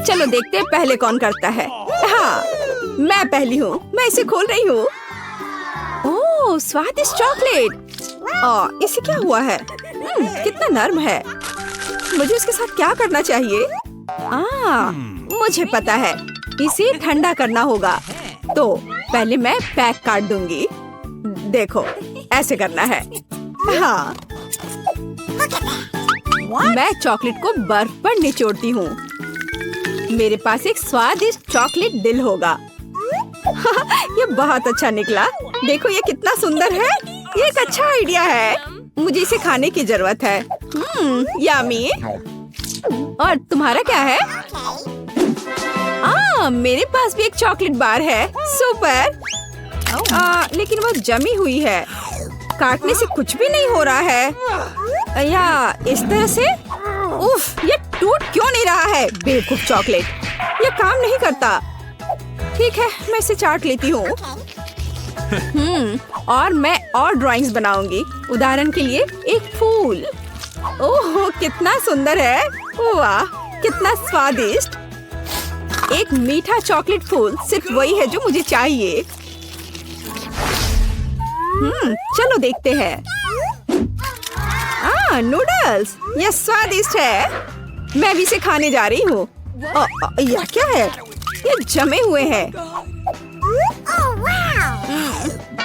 चलो देखते हैं पहले कौन करता है। हाँ, मैं पहली हूँ। मैं इसे खोल रही हूँ। ओह, स्वादिष्ट चॉकलेट। इसे क्या हुआ है? कितना नर्म है। मुझे इसके साथ क्या करना चाहिए? मुझे पता है। इसे ठंडा करना होगा। तो पहले मैं पैक काट दूंगी। देखो, ऐसे करना है। हाँ, मैं चॉकलेट को बर्फ पर निचोड़ती हूँ। मेरे पास एक स्वादिष्ट चॉकलेट दिल होगा। ये बहुत अच्छा निकला। देखो ये कितना सुंदर है। ये एक अच्छा आइडिया है। मुझे इसे खाने की जरूरत है। यम्मी। और तुम्हारा क्या है? मेरे पास भी एक चॉकलेट बार है। सुपर। लेकिन वो जमी हुई है। काटने से कुछ भी नहीं हो रहा है। या इस तरह से? उफ, ये टूट क्यों नहीं रहा है? बेवकूफ चॉकलेट, ये काम नहीं करता। ठीक है, मैं इसे चाट लेती हूँ। और मैं और ड्राइंग्स बनाऊंगी। उदाहरण के लिए एक फूल। ओह, कितना सुंदर है। वाह, कितना स्वादिष्ट। एक मीठा चॉकलेट फूल सिर्फ वही है जो मुझे चाहिए। चलो देखते हैं। नूडल्स, यह स्वादिष्ट है। मैं भी इसे खाने जा रही हूँ। यह क्या है? ये जमे हुए हैं।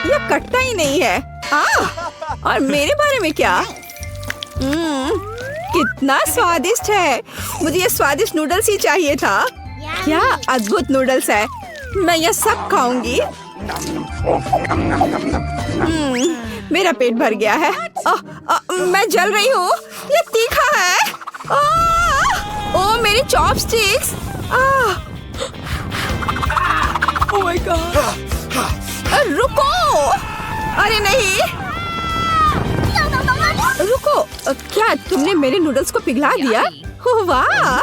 यह कटता ही नहीं है। और मेरे बारे में क्या? कितना स्वादिष्ट है। मुझे ये स्वादिष्ट नूडल्स ही चाहिए था। क्या अद्भुत नूडल्स है। मैं यह सब खाऊंगी। मेरा पेट भर गया है। मैं जल रही हूँ। ये तीखा है। ओह, मेरी चॉपस्टिक्स। Oh my God! रुको। अरे नहीं, रुको। क्या तुमने मेरे नूडल्स को पिघला दिया? वाह,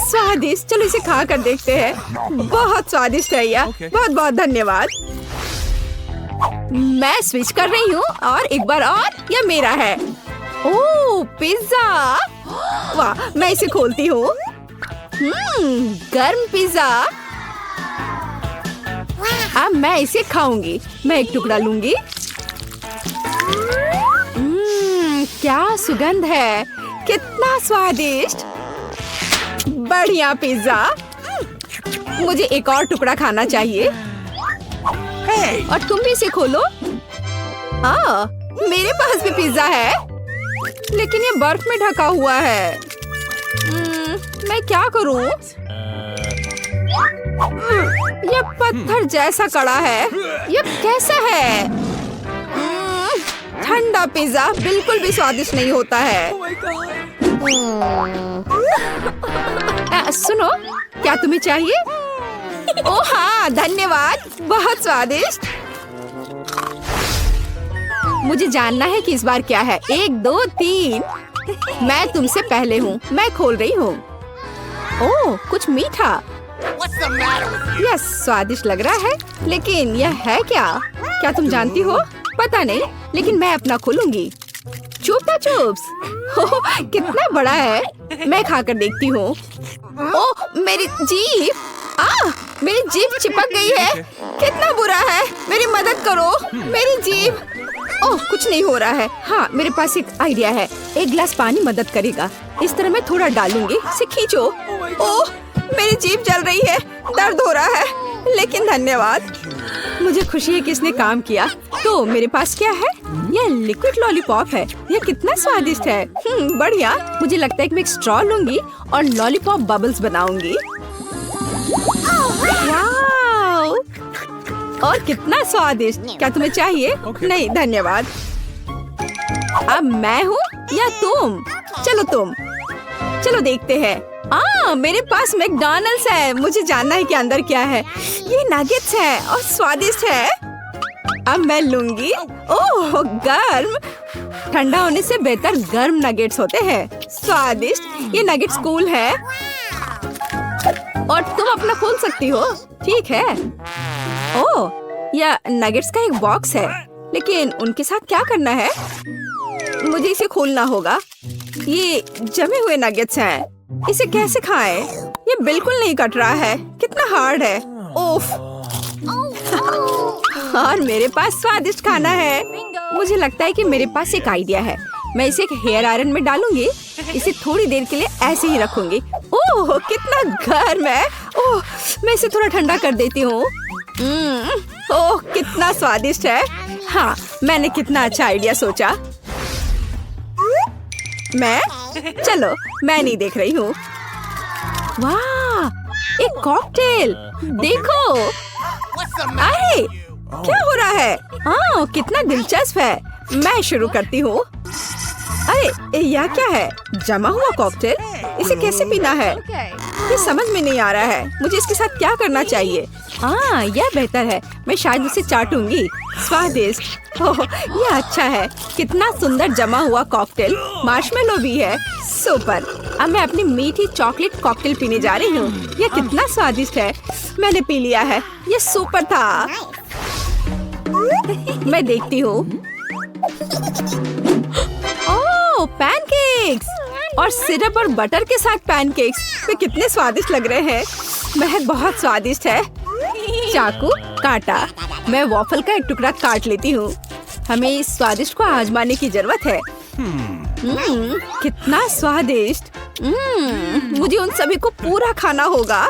स्वादिष्ट। चलो इसे खा कर देखते हैं। बहुत स्वादिष्ट है यह। बहुत बहुत धन्यवाद। मैं स्विच कर रही हूँ और एक बार और यह मेरा है। ओह, पिज्जा। वाह, मैं इसे खोलती हूँ। गर्म पिज्जा। अब मैं इसे खाऊंगी। मैं एक टुकड़ा लूंगी। क्या सुगंध है। कितना स्वादिष्ट। बढ़िया पिज्जा। मुझे एक और टुकड़ा खाना चाहिए। और तुम भी इसे खोलो। मेरे पास भी पिज्जा है, लेकिन ये बर्फ में ढका हुआ है। मैं क्या करूं? ये पत्थर जैसा कड़ा है। ये कैसा है? ठंडा पिज्जा बिल्कुल भी स्वादिष्ट नहीं होता है। सुनो, क्या तुम्हें चाहिए? ओह हाँ, धन्यवाद। बहुत स्वादिष्ट। मुझे जानना है कि इस बार क्या है। 1 2 3। मैं तुमसे पहले हूँ। मैं खोल रही हूँ। ओह, कुछ मीठा। यह स्वादिष्ट लग रहा है, लेकिन यह है क्या? क्या तुम जानती हो? पता नहीं, लेकिन मैं अपना खोलूंगी। चुपा चुप्स। कितना बड़ा है। मैं खाकर देखती हूँ। ओह, मेरी जीभ। मेरी जीभ चिपक गई है। कितना बुरा है। मेरी मदद करो। मेरी जीभ। ओह, कुछ नहीं हो रहा है। हाँ, मेरे पास एक आइडिया है। एक गिलास पानी मदद करेगा। इस तरह मैं थोड़ा डालूंगी। इसे खींचो। ओह, मेरी जीभ जल रही है। दर्द हो रहा है, लेकिन धन्यवाद। मुझे खुशी है कि इसने काम किया। तो मेरे पास क्या है? यह लिक्विड लॉलीपॉप है। यह कितना स्वादिष्ट है। बढ़िया। मुझे लगता है कि मैं एक स्ट्रॉ लूंगी और लॉलीपॉप बबल्स बनाऊंगी। वाव! और कितना स्वादिष्ट। क्या तुम्हें चाहिए? नहीं, धन्यवाद। अब मैं हूँ या तुम? चलो तुम। चलो देखते हैं। मेरे पास मैकडॉनल्ड्स है। मुझे जानना है कि अंदर क्या है। ये नगेट्स है और स्वादिष्ट है। अब मैं लूंगी। ओह, गर्म। ठंडा होने से बेहतर गर्म नगेट्स होते हैं। स्वादिष्ट। ये नगेट्स कूल है और तुम अपना खोल सकती हो। ठीक है। ओह, यह नगेट्स का एक बॉक्स है, लेकिन उनके साथ क्या करना है? मुझे इसे खोलना होगा। ये जमे हुए नगेट्स हैं। इसे कैसे खाएं? ये बिल्कुल नहीं कट रहा है। कितना हार्ड है। ओफ। और मेरे पास स्वादिष्ट खाना है। मुझे लगता है कि मेरे पास एक आइडिया है। मैं इसे एक हेयर आयरन में डालूंगी। इसे थोड़ी देर के लिए ऐसे ही रखूंगी। ओह कितना गर्म है। ओह मैं इसे थोड़ा ठंडा कर देती हूँ। ओह कितना स्वादिष्ट है। हाँ मैंने कितना अच्छा आइडिया सोचा। चलो मैं नहीं देख रही हूँ। वाह एक कॉकटेल देखो। अरे क्या हो रहा है। हाँ कितना दिलचस्प है। मैं शुरू करती हूँ। अरे यह क्या है। जमा हुआ कॉकटेल। इसे कैसे पीना है ये समझ में नहीं आ रहा है। मुझे इसके साथ क्या करना चाहिए। हाँ यह बेहतर है। मैं शायद उसे चाटूंगी। स्वादिष्ट। ओह यह अच्छा है। कितना सुंदर जमा हुआ कॉकटेल। मार्शमेलो भी है। सुपर। अब मैं अपनी मीठी चॉकलेट कॉकटेल पीने जा रही हूँ। यह कितना स्वादिष्ट है। मैंने पी लिया है। यह सुपर था। मैं देखती हूँ। ओह पैनकेक्स और सिरप और बटर के साथ पैनकेक्स। वे कितने स्वादिष्ट लग रहे हैं। महक बहुत स्वादिष्ट है। चाकू काटा। मैं वॉफल का एक टुकड़ा काट लेती हूँ। हमें इस स्वादिष्ट को आजमाने की जरूरत है। कितना स्वादिष्ट। मुझे उन सभी को पूरा खाना होगा।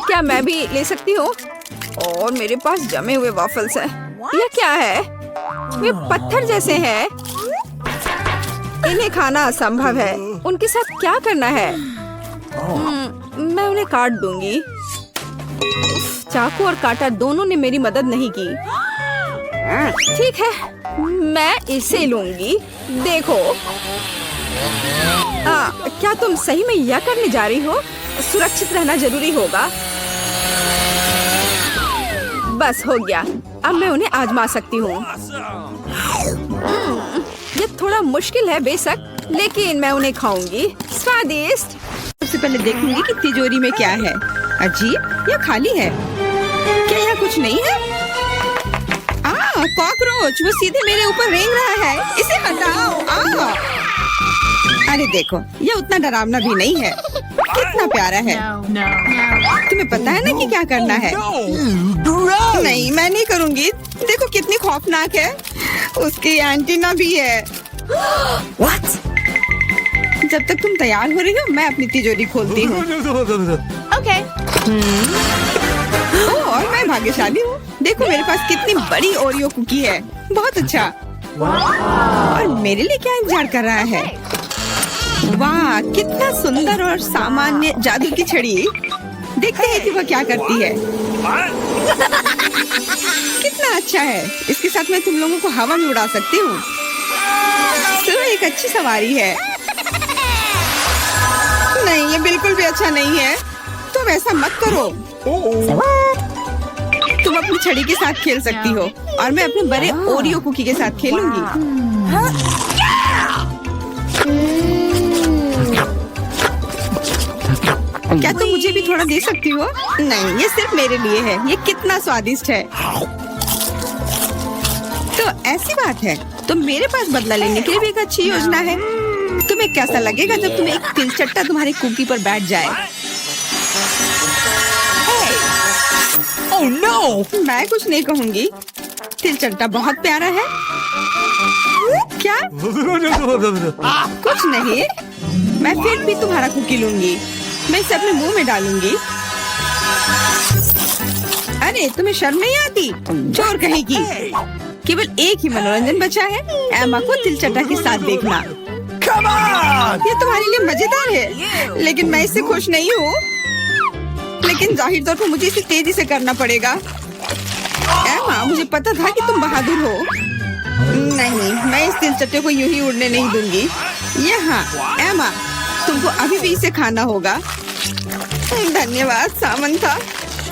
क्या मैं भी ले सकती हूँ। और मेरे पास जमे हुए वॉफल्स हैं। यह क्या है। वे पत्थर जैसे हैं। इन्हें खाना असंभव है। उनके साथ क्या करना है। मैं उन्हें काट दूंगी। चाकू और काटा दोनों ने मेरी मदद नहीं की। ठीक है मैं इसे लूंगी। देखो क्या तुम सही में यह करने जा रही हो। सुरक्षित रहना जरूरी होगा। बस हो गया। अब मैं उन्हें आजमा सकती हूँ। ये थोड़ा मुश्किल है बेशक लेकिन मैं उन्हें खाऊंगी। स्वादिष्ट। सबसे पहले देखूंगी कि तिजोरी में क्या है। अजीब यह खाली है। क्या यह कुछ नहीं है। कॉकरोच वो सीधे मेरे ऊपर रेंग रहा है। इसे हटाओ। अरे देखो यह उतना डरावना भी नहीं है। कितना प्यारा है। तुम्हें पता है ना कि क्या करना है। नहीं मैं नहीं करूँगी। देखो कितनी खौफनाक है। उसकी एंटीना भी है। What? जब तक तुम तैयार हो रही हो मैं अपनी तिजोरी खोलती हूँ। Okay. और मैं भाग्यशाली हूँ। देखो मेरे पास कितनी बड़ी ओरियो कुकी है। बहुत अच्छा। और मेरे लिए क्या इंतजार कर रहा है। वाह कितना सुंदर और सामान्य जादू की छड़ी। देखते हैं कि वह क्या करती है। कितना अच्छा है। इसके साथ मैं तुम लोगों को हवा में उड़ा सकती हूँ। तो एक अच्छी सवारी है। नहीं ये बिल्कुल भी अच्छा नहीं है। तुम ऐसा मत करो। तुम अपनी छड़ी के साथ खेल सकती हो और मैं अपने बड़े ओरियो कुकी के साथ खेलूंगी। क्या तुम मुझे भी थोड़ा दे सकती हो। नहीं ये सिर्फ मेरे लिए है। ये कितना स्वादिष्ट है। तो ऐसी बात है तो मेरे पास बदला लेने के लिए भी एक अच्छी योजना है। तुम्हें कैसा लगेगा जब तुम्हें एक तिलचट्टा तुम्हारी कुकी पर बैठ जाए। Oh no! मैं कुछ नहीं कहूँगी। तिलचट्टा बहुत प्यारा है। क्या कुछ नहीं। मैं फिर भी तुम्हारा कुकी लूंगी। मैं इसे अपने मुंह में डालूंगी। अरे तुम्हें शर्म नहीं आती। चोर कहेगी। केवल एक ही मनोरंजन बचा है। एमा को तिलचट्टा के साथ देखना। Come on! ये तुम्हारे लिए मजेदार है लेकिन मैं इससे खुश नहीं हूँ। लेकिन जाहिर तौर पर मुझे इसे तेजी से करना पड़ेगा। एमा मुझे पता था कि तुम बहादुर हो। नहीं मैं इस तिलचट्टे को यूं ही उड़ने नहीं दूंगी। यहाँ एमा तुमको अभी भी इसे खाना होगा। धन्यवाद सामंथा।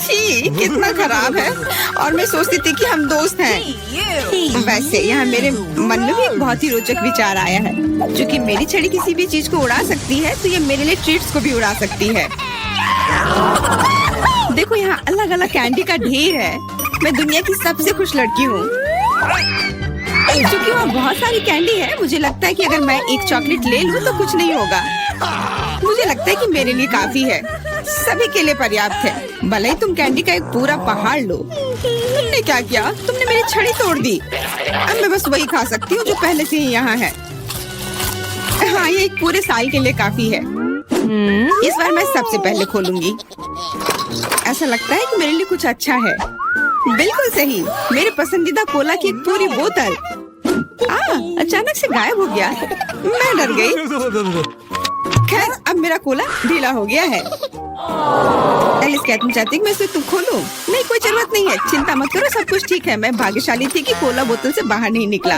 छी कितना खराब है। और मैं सोचती थी कि हम दोस्त हैं। वैसे यहाँ मेरे मन में भी एक बहुत ही रोचक विचार आया है। क्योंकि मेरी छड़ी किसी भी चीज को उड़ा सकती है तो ये मेरे लिए ट्रीट्स को भी उड़ा सकती है। देखो यहाँ अलग अलग कैंडी का ढेर है। मैं दुनिया की सबसे खुश लड़की हूँ। क्योंकि वहाँ बहुत सारी कैंडी है मुझे लगता है कि अगर मैं एक चॉकलेट ले लूँ तो कुछ नहीं होगा। मुझे लगता है कि मेरे लिए काफी है, सभी के लिए पर्याप्त है। भले ही तुम कैंडी का एक पूरा पहाड़ लो। तुमने क्या किया? तुमने मेरी छड़ी तोड़ दी। अब मैं बस वही खा सकती हूँ जो पहले से ही यहाँ है। हाँ, ये एक पूरे साल के लिए काफी है। इस बार मैं सबसे पहले खोलूंगी। ऐसा लगता है कि मेरे लिए कुछ अच्छा है। बिल्कुल सही, मेरे पसंदीदा कोला की एक पूरी बोतल। अचानक से गायब हो गया। मैं डर गई। खैर, अब मेरा कोला ढीला हो गया है। एलिस, क्या तुम चाहती कि मैं इसे तुम खोलूं? नहीं, कोई जरूरत नहीं है। चिंता मत करो, सब कुछ ठीक है। मैं भाग्यशाली थी कि कोला बोतल से बाहर नहीं निकला।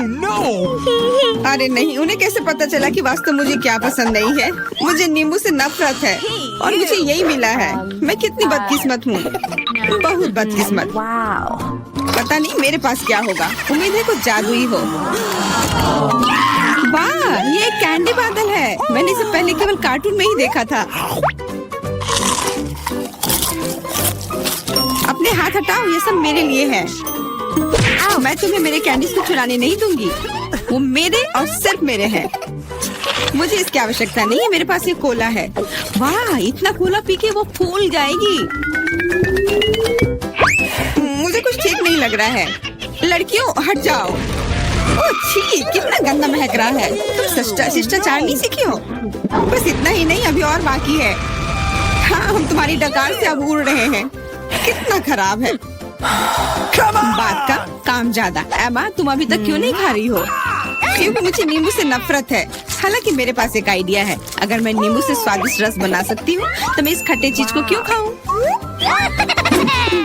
अरे नहीं, उन्हें कैसे पता चला कि वास्तव मुझे क्या पसंद नहीं है? मुझे नींबू से नफरत है और मुझे यही मिला है। मैं कितनी बदकिस्मत हूँ, बहुत बदकिस्मत। पता नहीं मेरे पास क्या होगा। उम्मीद है कुछ जादुई हो। वाह, ये एक कैंडी बादल है। मैंने इसे पहले केवल कार्टून में ही देखा था। अपने हाथ हटाओ, ये सब मेरे लिए है। मैं तुम्हें मेरे कैंडीज को चुराने नहीं दूंगी। वो मेरे और सिर्फ मेरे हैं। मुझे इसकी आवश्यकता नहीं है। मेरे पास ये कोला है। वाह, इतना कोला पी के वो फूल जाएगी। मुझे कुछ ठीक नहीं लग रहा है। लड़कियों, हट जाओ। ओह छी, कितना गंदा महक रहा है। तुम शिष्टाचार नहीं सीखी हो? बस इतना ही नहीं, अभी और बाकी है। हाँ, हम तुम्हारी डकार से अब उड़ रहे हैं। कितना खराब है। बात का काम ज्यादा। एमा, तुम अभी तक क्यों नहीं खा रही हो? क्योंकि मुझे नींबू से नफरत है। हालांकि मेरे पास एक आइडिया है। अगर मैं नींबू से स्वादिष्ट रस बना सकती हूँ तो मैं इस खट्टे चीज को क्यों खाऊं?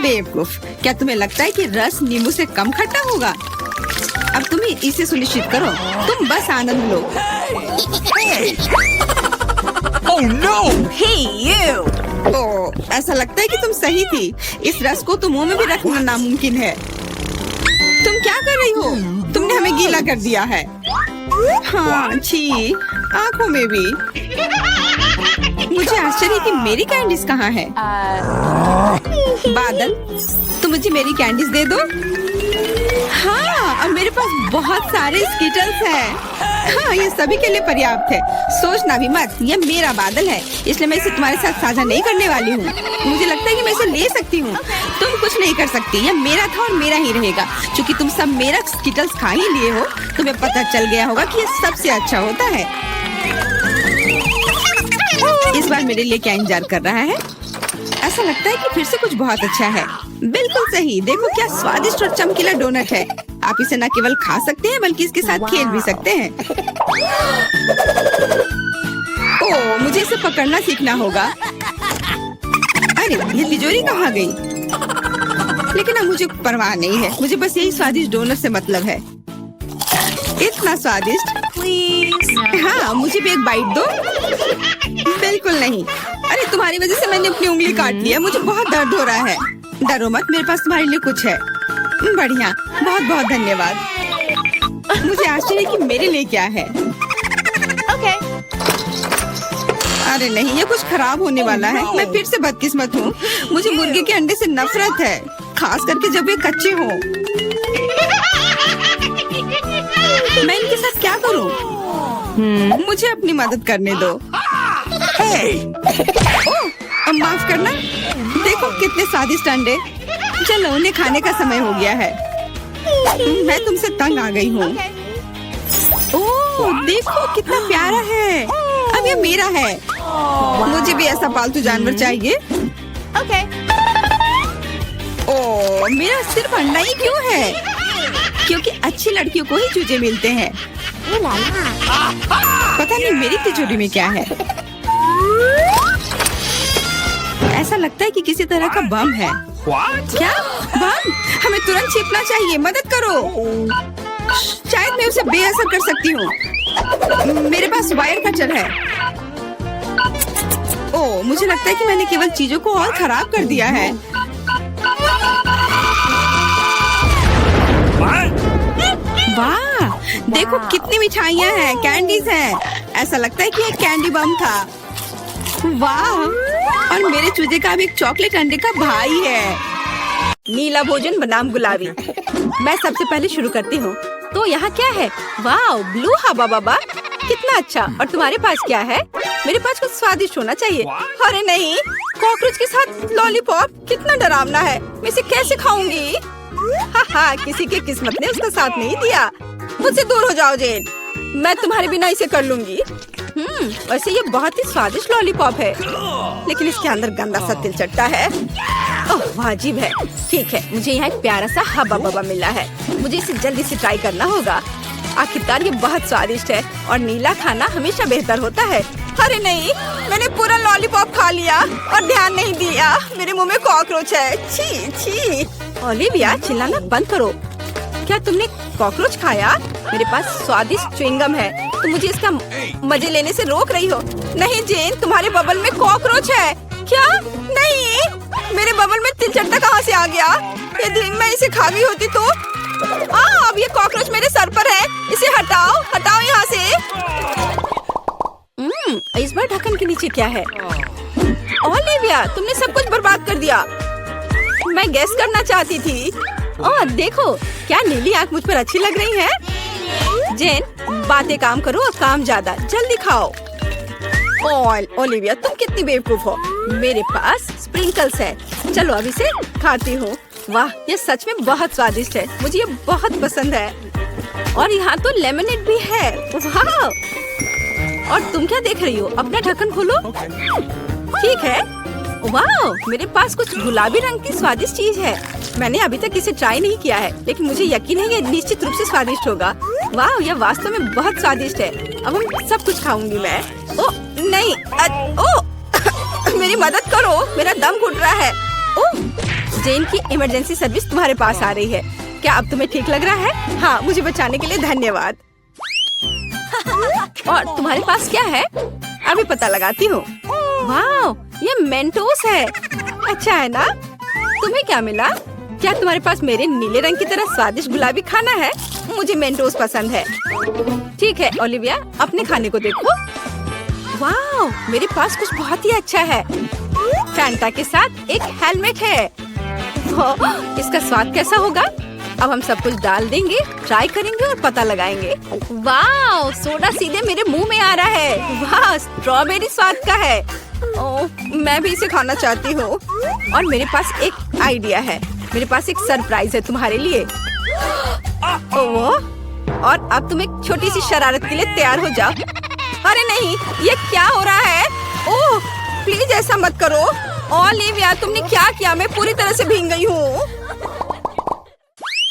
बेवकूफ, क्या तुम्हें लगता है कि रस नींबू से कम खट्टा होगा? अब तुम इसे सुनिश्चित करो। तुम बस आनंद लो। Oh no! Hey, you! ओह, ऐसा लगता है कि तुम सही थी। इस रस को तो मुंह में भी रखना नामुमकिन है। तुम क्या कर रही हो? तुमने हमें गीला कर दिया है। हाँ, छी, आँखों में भी। मुझे आश्चर्य कि मेरी कैंडीज कहाँ है? बादल, तुम मुझे मेरी कैंडीज दे दो। हाँ, अब मेरे पास बहुत सारे स्कीटल्स हैं। हाँ, ये सभी के लिए पर्याप्त है। सोचना भी मत, ये मेरा बादल है, इसलिए मैं इसे तुम्हारे साथ साझा नहीं करने वाली हूँ। मुझे लगता है कि मैं इसे ले सकती हूँ। तुम कुछ नहीं कर सकती। ये मेरा था और मेरा ही रहेगा। क्योंकि तुम सब मेरा स्कीटल्स खा ही लिए हो, तुम्हें पता चल गया होगा कि ये सबसे अच्छा होता है। इस बार मेरे लिए क्या इंतजार कर रहा है? ऐसा लगता है कि फिर से कुछ बहुत अच्छा है। बिल्कुल सही, देखो क्या स्वादिष्ट और चमकीला डोनट है। आप इसे न केवल खा सकते हैं बल्कि इसके साथ खेल भी सकते हैं। ओह, मुझे इसे पकड़ना सीखना होगा। अरे, ये तिजोरी कहाँ गई? लेकिन अब मुझे परवाह नहीं है। मुझे बस यही स्वादिष्ट डोनट से मतलब है। इतना स्वादिष्ट। हाँ, मुझे भी एक बाइट दो। बिल्कुल नहीं। अरे, तुम्हारी वजह से मैंने अपनी उंगली काट लिया। मुझे बहुत दर्द हो रहा है। डरो मत, मेरे पास तुम्हारे लिए कुछ है। बढ़िया, बहुत बहुत धन्यवाद। मुझे आश्चर्य कि मेरे लिए क्या है। Okay. अरे नहीं, ये कुछ खराब होने वाला है। मैं फिर से बदकिस्मत हूँ। मुझे मुर्गे के अंडे से नफरत है, खास करके जब ये कच्चे हों। मैं इनके साथ क्या करूँ? मुझे अपनी मदद करने दो। ओह, माफ करना। देखो कितने स्वादिष्ट अंडे। चलो, उन्हें खाने का समय हो गया है। मैं तुमसे तंग आ गई हूँ। ओह, देखो कितना प्यारा है। अब ये मेरा है। मुझे भी ऐसा पालतू जानवर चाहिए। Okay. ओह, मेरा सिर्फ अंडा ही क्यों है? क्योंकि अच्छी लड़कियों को ही चूजे मिलते हैं। पता नहीं मेरी तिजोरी में क्या है। ऐसा लगता है कि किसी तरह का बम है। क्या बम? हमें तुरंत छिपना चाहिए। मदद करो। शायद मैं उसे बेअसर कर सकती हूँ। मेरे पास वायर कटर है। ओह, मुझे लगता है कि मैंने केवल चीजों को और खराब कर दिया है। वाह, देखो कितनी मिठाइयाँ हैं, कैंडीज हैं। ऐसा लगता है कि ये कैंडी बम था। वाह, और मेरे चूजे का भी एक चॉकलेट अंडे का भाई है। नीला भोजन बनाम गुलाबी। मैं सबसे पहले शुरू करती हूँ। तो यहाँ क्या है? वाह, ब्लू हवा बाबा। कितना अच्छा। और तुम्हारे पास क्या है? मेरे पास कुछ स्वादिष्ट होना चाहिए। अरे नहीं, कॉकरोच के साथ लॉलीपॉप, कितना डरावना है। मैं इसे कैसे खाऊंगी? हा, किसी की किस्मत ने उसका साथ नहीं दिया। मुझसे दूर हो जाओ जेन, मैं तुम्हारे बिना इसे कर लूंगी। वैसे ये बहुत ही स्वादिष्ट लॉलीपॉप है, लेकिन इसके अंदर गंदा सा तिल चट्टा है। ओह, वाजिब है। ठीक है, मुझे यहाँ एक प्यारा सा हब्बा बब्बा मिला है। मुझे इसे जल्दी से ट्राई करना होगा। आखिरकार ये बहुत स्वादिष्ट है और नीला खाना हमेशा बेहतर होता है। अरे नहीं, मैंने पूरा लॉलीपॉप खा लिया और ध्यान नहीं दिया। मेरे मुंह में कॉकरोच है। छी छी। ओलिविया, चिल्लाना बंद करो। क्या तुमने कॉकरोच खाया? मेरे पास स्वादिष्ट च्युइंगम है, तुम मुझे इसका मजे लेने से रोक रही हो। नहीं जेन, तुम्हारे बबल में कॉकरोच है। क्या? नहीं, मेरे बबल में तिल चट्टा कहाँ से आ गया? यदि मैं इसे खा गई होती तो। अब ये कॉकरोच मेरे सर पर है। इसे हटाओ, हटाओ यहाँ से। इस बार ढक्कन के नीचे क्या है? ओलिविया, तुमने सब कुछ बर्बाद कर दिया। मैं गेस करना चाहती थी। ओह देखो, क्या नीली आंख मुझ पर अच्छी लग रही है। जेन, बातें काम करो और काम ज्यादा। जल्दी खाओ। ओलिविया, तुम कितनी बेवकूफ हो। मेरे पास स्प्रिंकल्स है। चलो अब इसे खाती हूँ। वाह, ये सच में बहुत स्वादिष्ट है। मुझे ये बहुत पसंद है। और यहाँ तो लेमनेड भी है। वाह! और तुम क्या देख रही हो? अपना ढक्कन खोलो। ठीक है। वाह, मेरे पास कुछ गुलाबी रंग की स्वादिष्ट चीज है। मैंने अभी तक इसे ट्राई नहीं किया है, लेकिन मुझे यकीन है ये निश्चित रूप से स्वादिष्ट होगा। वाह, यह वास्तव में बहुत स्वादिष्ट है। अब हम सब कुछ खाऊंगी मैं। ओह नहीं, मेरी मदद करो, मेरा दम घुट रहा है। ओह, जेन की इमरजेंसी सर्विस तुम्हारे पास आ रही है। क्या अब तुम्हें ठीक लग रहा है? हाँ, मुझे बचाने के लिए धन्यवाद। और तुम्हारे पास क्या है? अभी पता लगाती हूँ। वाह, ये मेंटोस है। अच्छा है ना? तुम्हें क्या मिला? क्या तुम्हारे पास मेरे नीले रंग की तरह स्वादिष्ट गुलाबी खाना है? मुझे मेंटोस पसंद है। ठीक है ओलिविया, अपने खाने को देखो। वाह, मेरे पास कुछ बहुत ही अच्छा है। फैंटा के साथ एक हेलमेट है। इसका स्वाद कैसा होगा? अब हम सब कुछ डाल देंगे, ट्राई करेंगे और पता लगाएंगे। वाह, सोडा सीधे मेरे मुंह में आ रहा है। वाह, स्ट्रॉबेरी स्वाद का है। ओह, मैं भी इसे खाना चाहती हूँ। और मेरे पास एक आइडिया है। मेरे पास एक सरप्राइज है तुम्हारे लिए। ओह, और अब तुम एक छोटी सी शरारत के लिए तैयार हो जाओ। अरे नहीं, ये क्या हो रहा है? ओह, प्लीज ऐसा मत करो। ओलिविया, तुमने क्या किया? मैं पूरी तरह से भीग गई हूँ।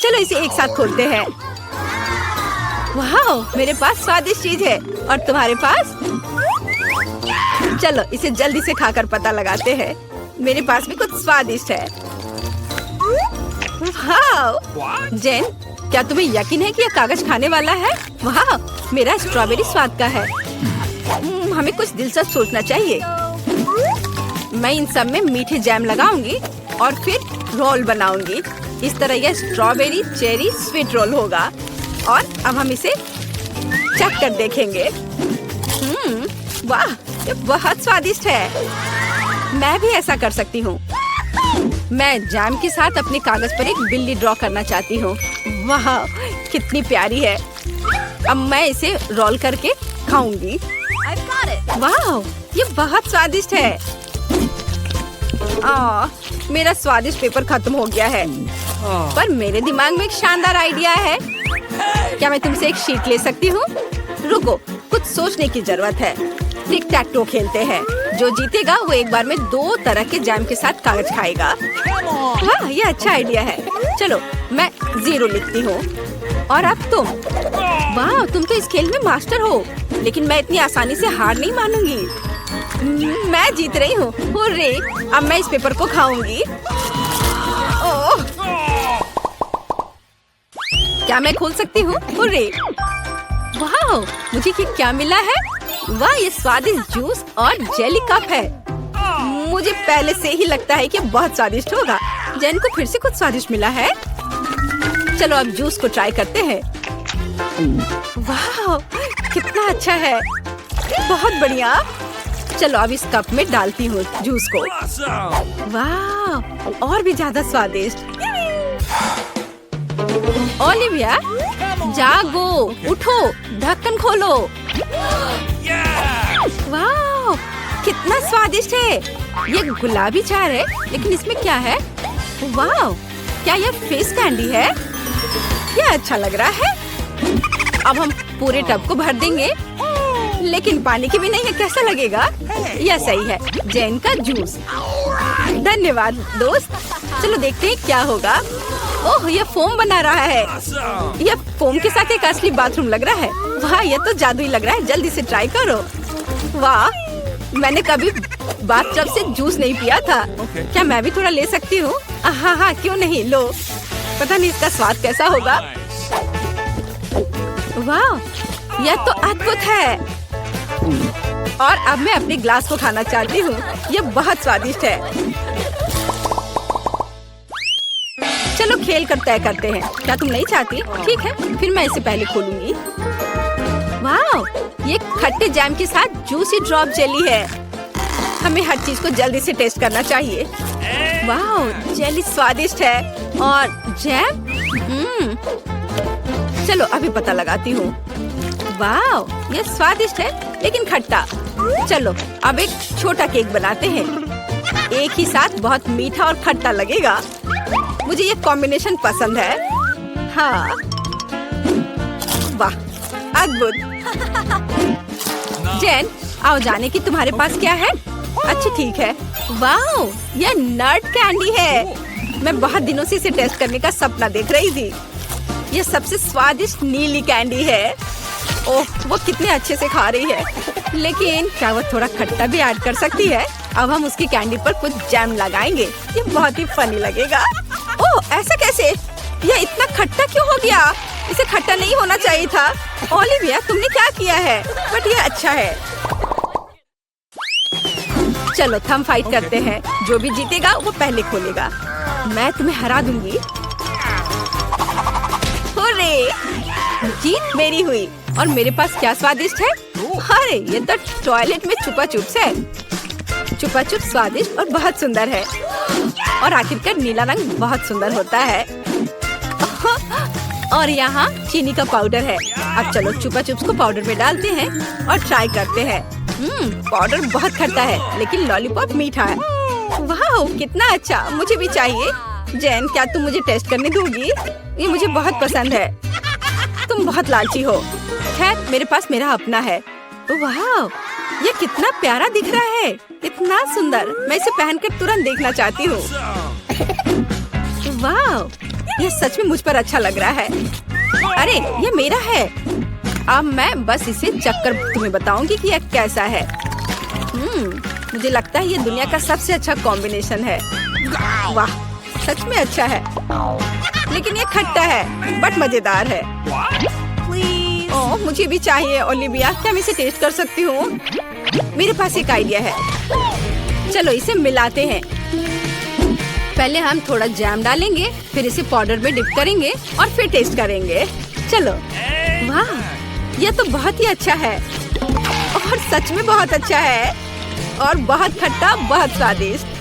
चलो इसे एक साथ खोलते हैं। वाह, मेरे पास स्वादिष्ट चीज है और तुम्हारे पास? चलो इसे जल्दी से खाकर पता लगाते हैं। मेरे पास भी कुछ स्वादिष्ट है। वाह, जेन, क्या तुम्हें यकीन है कि यह कागज खाने वाला है? वाह, मेरा स्ट्रॉबेरी स्वाद का है। हमें कुछ दिलचस्प सोचना चाहिए। मैं इन सब में मीठे जैम लगाऊंगी और फिर रोल बनाऊंगी। इस तरह यह स्ट्रॉबेरी चेरी स्वीट रोल होगा। और अब हम इसे चख कर देखेंगे। वाह, ये बहुत स्वादिष्ट है। मैं भी ऐसा कर सकती हूँ। मैं जैम के साथ अपने कागज पर एक बिल्ली ड्रॉ करना चाहती हूँ। वाह, कितनी प्यारी है। अब मैं इसे रोल करके खाऊंगी। वाह, ये बहुत स्वादिष्ट है। मेरा स्वादिष्ट पेपर खत्म हो गया है, पर मेरे दिमाग में एक शानदार आइडिया है। क्या मैं तुमसे एक शीट ले सकती हूँ? रुको, कुछ सोचने की जरूरत है। टिक टैक टो खेलते हैं। जो जीतेगा वो एक बार में 2 तरह के जैम के साथ कागज खाएगा। वाह, ये अच्छा आइडिया है। चलो मैं 0 लिखती हूँ। और अब तुम? वाह, तुम तो इस खेल में मास्टर हो, लेकिन मैं इतनी आसानी से हार नहीं मानूंगी। मैं जीत रही हूँ। हुर्रे, अब मैं इस पेपर को खाऊंगी। ओह, क्या मैं खोल सकती हूँ? हुर्रे! वाह, मुझे ये क्या मिला है? वाह, ये स्वादिष्ट जूस और जेली कप है। मुझे पहले से ही लगता है कि बहुत स्वादिष्ट होगा। जेन को फिर से कुछ स्वादिष्ट मिला है। चलो अब जूस को ट्राई करते हैं। वाह, कितना अच्छा है। बहुत बढ़िया। चलो अब इस कप में डालती हूँ जूस को। वाह, और भी ज्यादा स्वादिष्ट। ओलिविया, जागो, उठो, ढक्कन खोलो। वाह, कितना स्वादिष्ट है। ये गुलाबी चार है, लेकिन इसमें क्या है? वाह, क्या यह फिश कैंडी है? यह अच्छा लग रहा है। अब हम पूरे टब को भर देंगे, लेकिन पानी की भी नहीं है। कैसा लगेगा? यह सही है। जैन का जूस। धन्यवाद दोस्त। चलो देखते हैं क्या होगा। ओह, यह फोम बना रहा है। यह फोम के साथ एक असली बाथरूम लग रहा है। वाह, यह तो जादुई लग रहा है। जल्दी से ट्राई करो। वाह, मैंने कभी बाथटब से जूस नहीं पिया था। क्या मैं भी थोड़ा ले सकती हूँ? हाँ हाँ, क्यों नहीं, लो। पता नहीं इसका स्वाद कैसा होगा। वाह, यह तो अद्भुत है। और अब मैं अपने ग्लास को खाना चाहती हूँ। यह बहुत स्वादिष्ट है। चलो खेल कर तय करते हैं। क्या तुम नहीं चाहती? ठीक है, फिर मैं इसे पहले खोलूंगी। वाह, ये खट्टे जैम के साथ जूसी ड्रॉप जेली है। हमें हर चीज को जल्दी से टेस्ट करना चाहिए। वाह, जेली स्वादिष्ट है। और जैम, चलो अभी पता लगाती हूँ। वाह, ये स्वादिष्ट है लेकिन खट्टा। चलो अब एक छोटा केक बनाते हैं। एक ही साथ बहुत मीठा और खट्टा लगेगा। मुझे ये कॉम्बिनेशन पसंद है। हाँ, वाह, अद्भुत। जैन, आओ जाने की तुम्हारे पास क्या है? अच्छा ठीक है। वाह, यह नट कैंडी है। मैं बहुत दिनों से इसे टेस्ट करने का सपना देख रही थी। यह सबसे स्वादिष्ट नीली कैंडी है। ओह, वो कितने अच्छे से खा रही है। लेकिन क्या वो थोड़ा खट्टा भी ऐड कर सकती है? अब हम उसकी कैंडी पर कुछ जैम लगाएंगे। ये बहुत ही फनी लगेगा। ओह, ऐसा कैसे? यह इतना खट्टा क्यों हो गया? इसे खट्टा नहीं होना चाहिए था। ओलिविया, तुमने क्या किया है? बट यह अच्छा है। चलो थम फाइट करते हैं। जो भी जीतेगा वो पहले खोलेगा। मैं तुम्हें हरा दूंगी। हुर्रे! जीत मेरी हुई। और मेरे पास क्या स्वादिष्ट है? अरे, ये तो टॉयलेट में छुपा चुप्स है। छुपा चुप्स स्वादिष्ट और बहुत सुंदर है। और आखिरकार नीला रंग बहुत सुंदर होता है। और यहाँ चीनी का पाउडर है। अब चलो छुपा चुप्स को पाउडर में डालते हैं और ट्राई करते हैं। पाउडर बहुत खट्टा है, लेकिन लॉलीपॉप मीठा है। वाह, कितना अच्छा, मुझे भी चाहिए। जैन, क्या तुम मुझे टेस्ट करने दोगी? ये मुझे बहुत पसंद है। तुम बहुत लालची हो। खैर, मेरे पास मेरा अपना है। वाह, ये कितना प्यारा दिख रहा है। इतना सुंदर। मैं इसे पहनकर तुरंत देखना चाहती हूँ। वाह, ये सच में मुझ पर अच्छा लग रहा है। अरे, ये मेरा है। अब मैं बस इसे चखकर तुम्हें बताऊंगी कि यह कैसा है। मुझे लगता है ये दुनिया का सबसे अच्छा कॉम्बिनेशन है। वाह, सच में अच्छा है। लेकिन ये खट्टा है, बट मजेदार है। ओह, मुझे भी चाहिए। ओलिविया, क्या मैं इसे टेस्ट कर सकती हूँ? मेरे पास एक आइडिया है। चलो इसे मिलाते हैं। पहले हम थोड़ा जैम डालेंगे, फिर इसे पाउडर में डिप करेंगे और फिर टेस्ट करेंगे। चलो। वाह, यह तो बहुत ही अच्छा है। और सच में बहुत अच्छा है। और बहुत खट्टा, बहुत स्वादिष्ट।